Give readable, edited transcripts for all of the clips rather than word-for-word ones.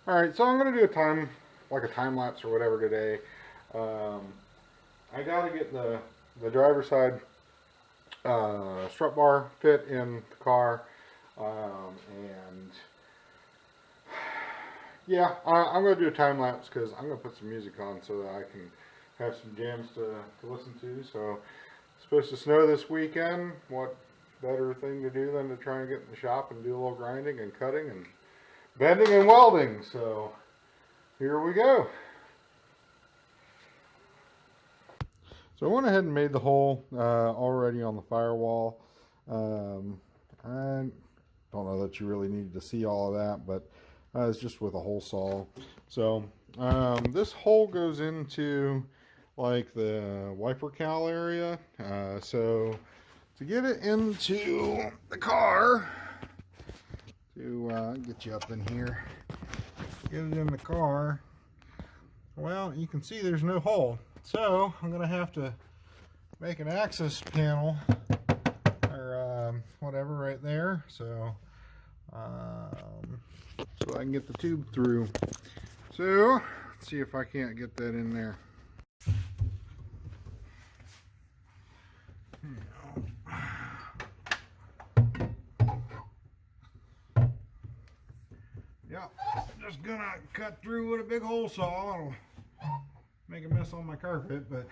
Alright, so I'm going to do a time lapse or whatever today. I got to get the driver's side strut bar fit in the car. And yeah, I'm going to do a time lapse because I'm going to put some music on so that I can have some jams to listen to. So it's supposed to snow this weekend. What better thing to do than to try and get in the shop and do a little grinding and cutting and bending and welding. So here we go. So I went ahead and made the hole already on the firewall. I don't know that you really needed to see all of that, but it's just with a hole saw. So this hole goes into like the wiper cowl area. So to get it into the car, to get you up in here, get it in the car, well, you can see there's no hole. So I'm going to have to make an access panel or whatever right there, so I can get the tube through. So let's see if I can't get that in there. Yep, just gonna cut through with a big hole saw. It'll make a mess on my carpet, but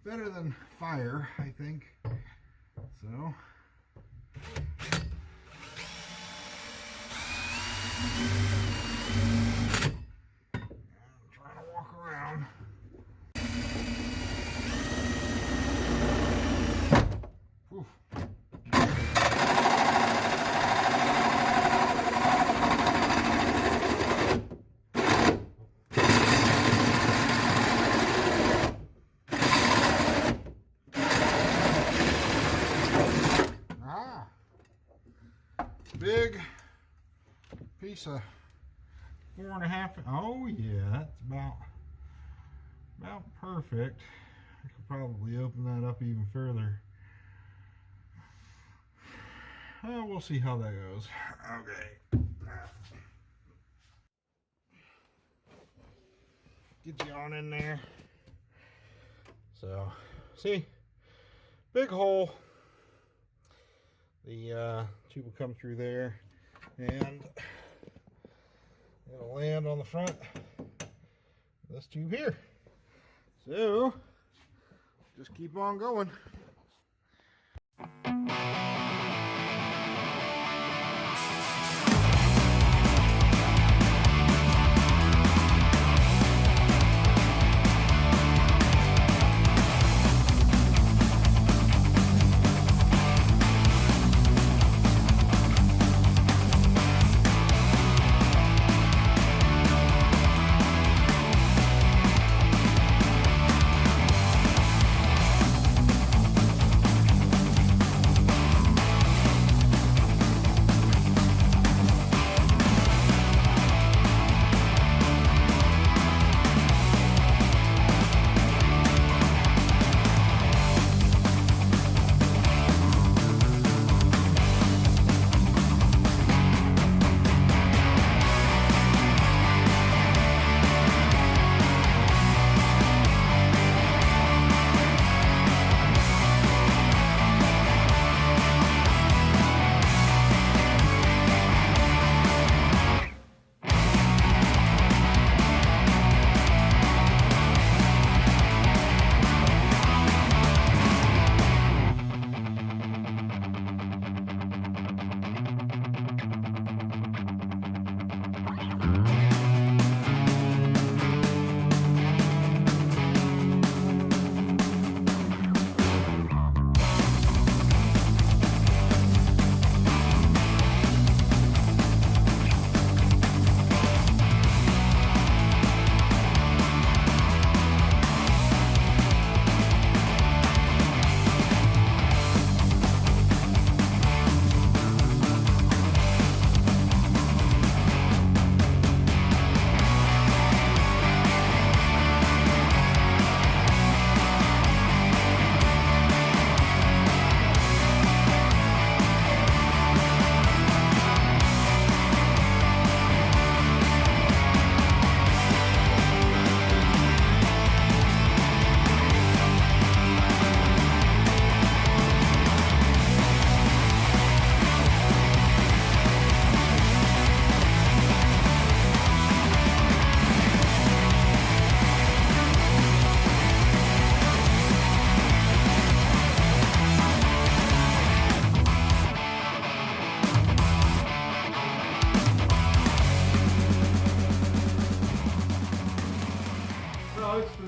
better than fire, I think. So I'm trying to walk around. Whew. Big piece of 4.5. Oh yeah, that's about perfect. I could probably open that up even further. We'll see how that goes. Okay. Get you on in there. So, see, big hole. The tube will come through there and it'll land on the front of this tube here. So just keep on going.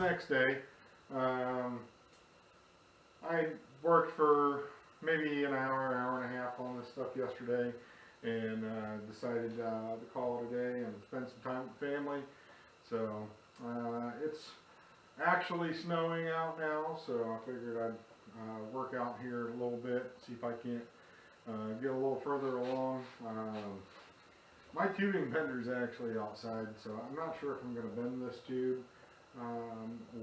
next day. I worked for maybe an hour, hour and a half on this stuff yesterday, and decided to call it a day and spend some time with family. So it's actually snowing out now, so I figured I'd work out here a little bit, see if I can't get a little further along. My tubing bender is actually outside, so I'm not sure if I'm going to bend this tube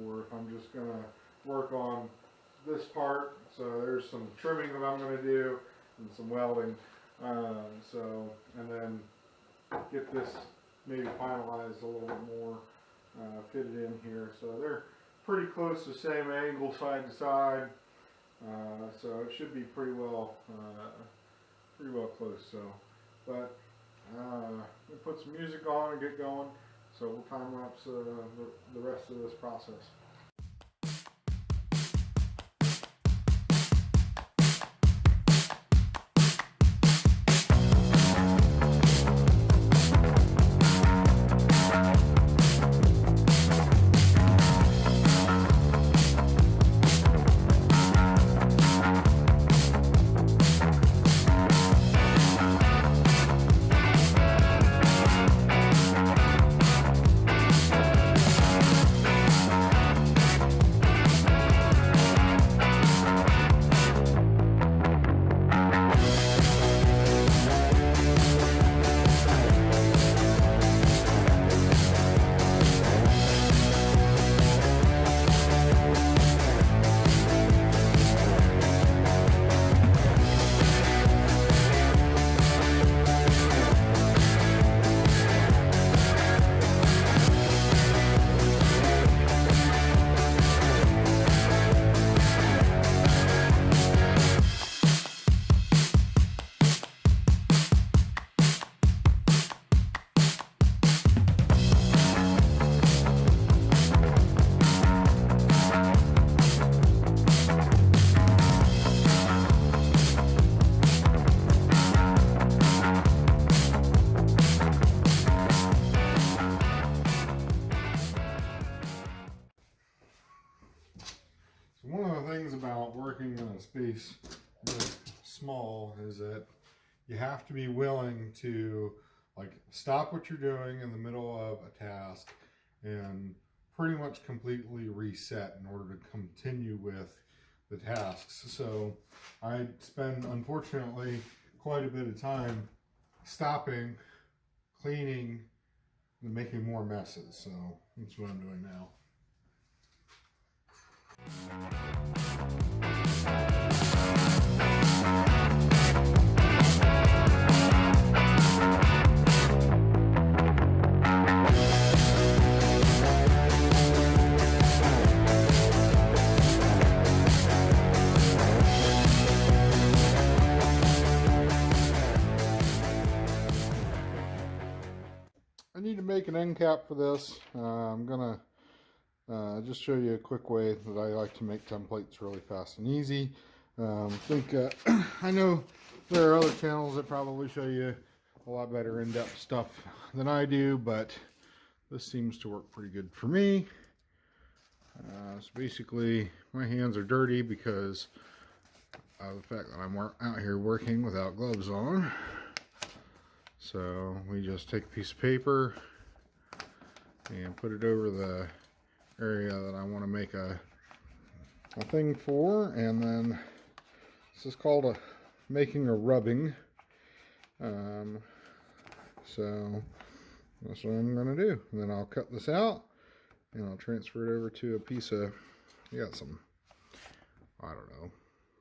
or if I'm just going to work on this part. So there's some trimming that I'm going to do and some welding. And then get this maybe finalized a little bit more, fitted in here. So they're pretty close to the same angle side to side. So it should be pretty well close. So, but we'll put some music on and get going. So we'll time lapse the rest of this process. One of the things about working in a space this small is that you have to be willing to stop what you're doing in the middle of a task and pretty much completely reset in order to continue with the tasks. So I spend, unfortunately, quite a bit of time stopping, cleaning, and making more messes. So that's what I'm doing now. I need to make an end cap for this. I'm gonna just show you a quick way that I like to make templates really fast and easy. I know there are other channels that probably show you a lot better in-depth stuff than I do, but this seems to work pretty good for me. So basically, my hands are dirty because of the fact that I'm out here working without gloves on. So we just take a piece of paper and put it over the area that I want to make a thing for, and then this is called making a rubbing. So that's what I'm going to do. And then I'll cut this out and I'll transfer it over to a piece of, some, I don't know,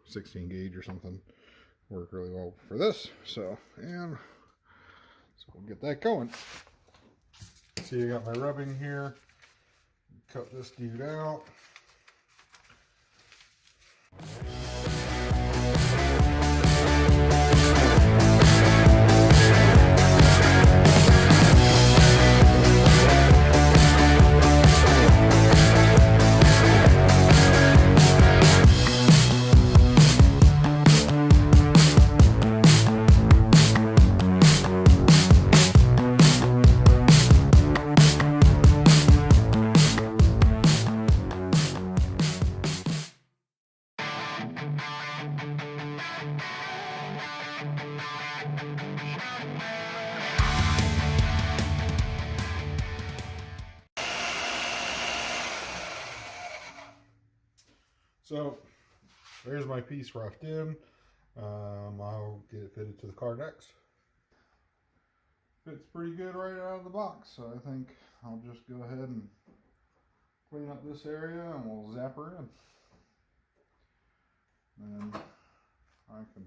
16 gauge or something. Work really well for this. So we'll get that going. See, I got my rubbing here. Cut this dude out. So there's my piece roughed in. I'll get it fitted to the car next. Fits pretty good right out of the box, so I think I'll just go ahead and clean up this area and we'll zap her in. And I can,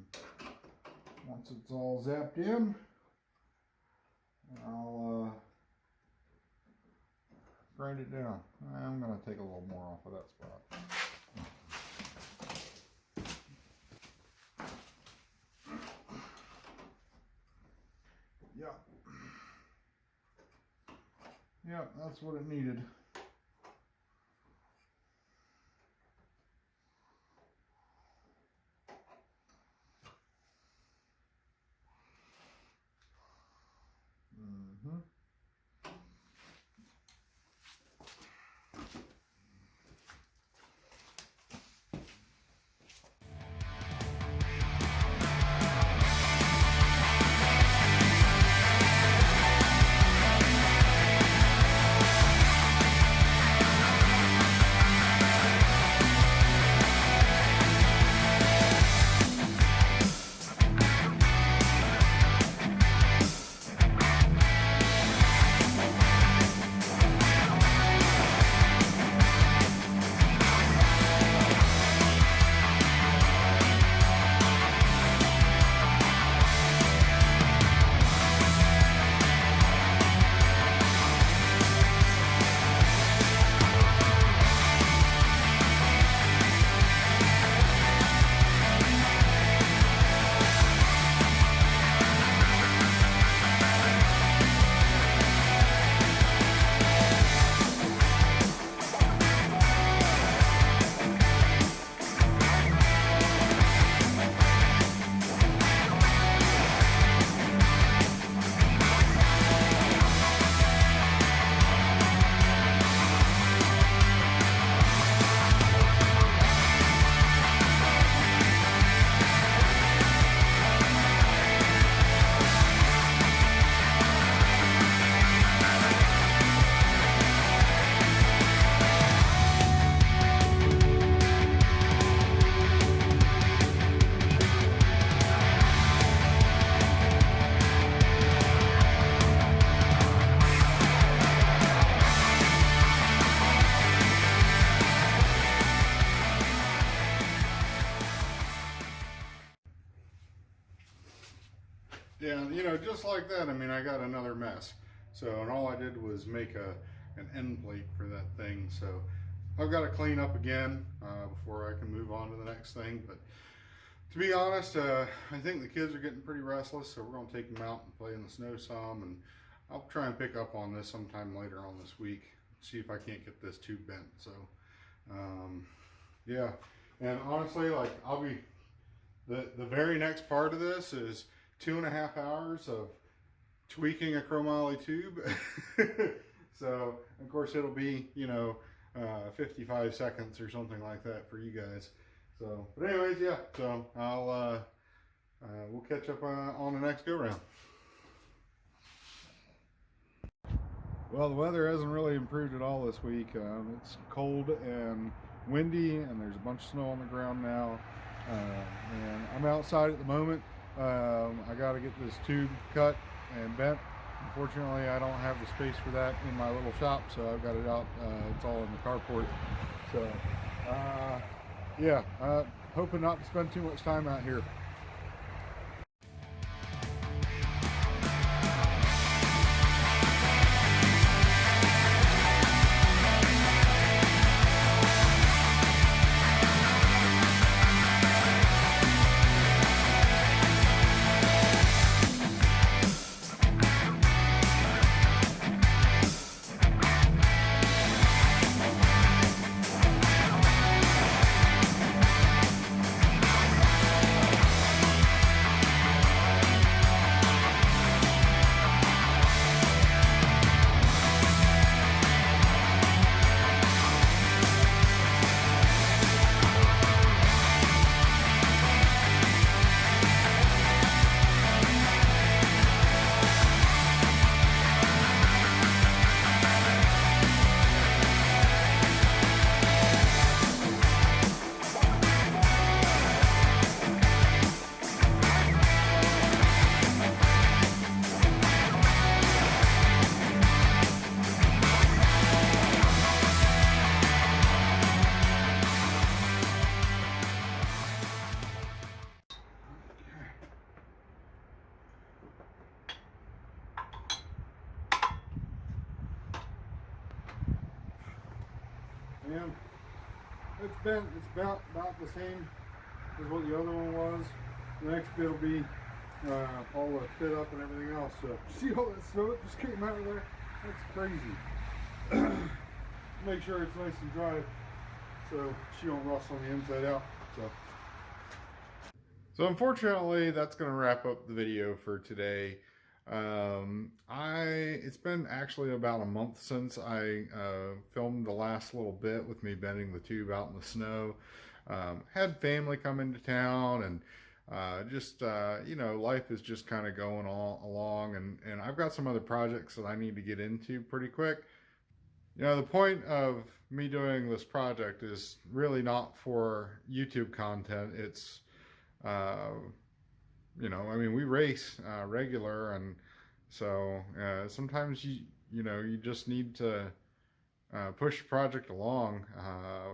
once it's all zapped in, I'll grind it down. I'm going to take a little more off of that spot. Yeah. Yeah, that's what it needed. Yeah, you know, just like that, I mean, I got another mess. So, and all I did was make an end plate for that thing. So I've got to clean up again before I can move on to the next thing. But to be honest, I think the kids are getting pretty restless, so we're going to take them out and play in the snow some. And I'll try and pick up on this sometime later on this week, see if I can't get this tube bent. So, yeah. And honestly, like, I'll be, the very next part of this is 2.5 hours of tweaking a chromoly tube. So of course it'll be, you know, 55 seconds or something like that for you guys. So, but anyways, yeah, so I'll we'll catch up on the next go round. Well, the weather hasn't really improved at all this week. It's cold and windy, and there's a bunch of snow on the ground now. And I'm outside at the moment. I got to get this tube cut and bent. Unfortunately, I don't have the space for that in my little shop, so I've got it out. It's all in the carport. So, yeah, hoping not to spend too much time out here. and it's about the same as what the other one was. The next bit will be all the fit up and everything else. So see all that snow that just came out of there? That's crazy. Make sure it's nice and dry so she don't rust on the inside out. So unfortunately, that's going to wrap up the video for today. It's been actually about a month since I filmed the last little bit with me bending the tube out in the snow. Had family come into town, and you know, life is just kind of going along, and I've got some other projects that I need to get into pretty quick. You know, the point of me doing this project is really not for YouTube content. It's you know, I mean, we race regular, and so sometimes you know, you just need to push the project along,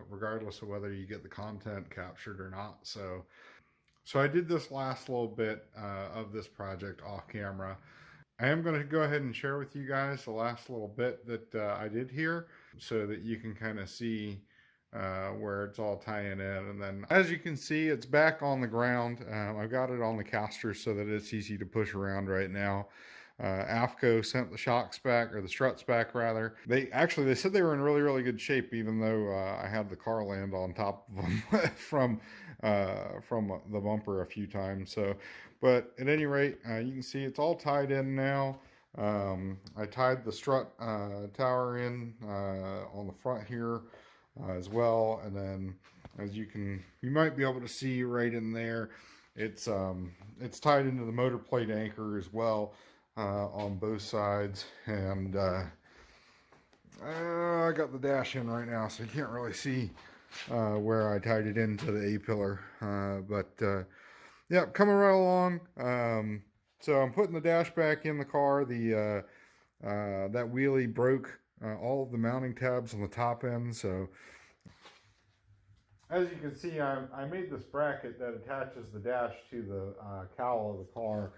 regardless of whether you get the content captured or not. So I did this last little bit of this project off camera. I am going to go ahead and share with you guys the last little bit that I did here, so that you can kind of see where it's all tying in. And then, as you can see, it's back on the ground. I've got it on the caster so that it's easy to push around right now. AFCO sent the shocks back, or the struts back rather. They said they were in really good shape, even though I had the car land on top of them from the bumper a few times. So, but at any rate, you can see it's all tied in now. I tied the strut tower in on the front here as well, and then as you might be able to see right in there, it's tied into the motor plate anchor as well on both sides. And I got the dash in right now, so you can't really see where I tied it into the A-pillar, but yeah, coming right along. So I'm putting the dash back in the car. That wheelie broke all of the mounting tabs on the top end. So as you can see, I made this bracket that attaches the dash to the cowl of the car.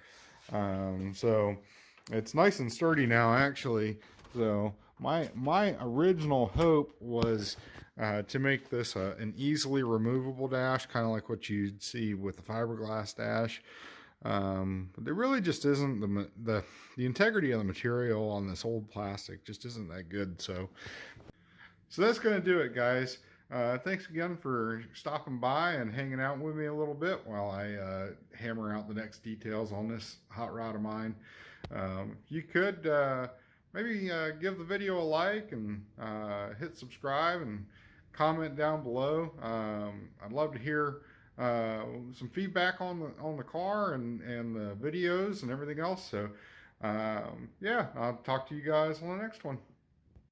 So it's nice and sturdy now, actually. So my original hope was to make this an easily removable dash, kind of like what you'd see with the fiberglass dash. But there really just isn't. The integrity of the material on this old plastic just isn't that good. So that's going to do it, guys. Thanks again for stopping by and hanging out with me a little bit while I hammer out the next details on this hot rod of mine. You could maybe give the video a like, and hit subscribe, and comment down below. I'd love to hear some feedback on the car and the videos and everything else. So yeah, I'll talk to you guys on the next one.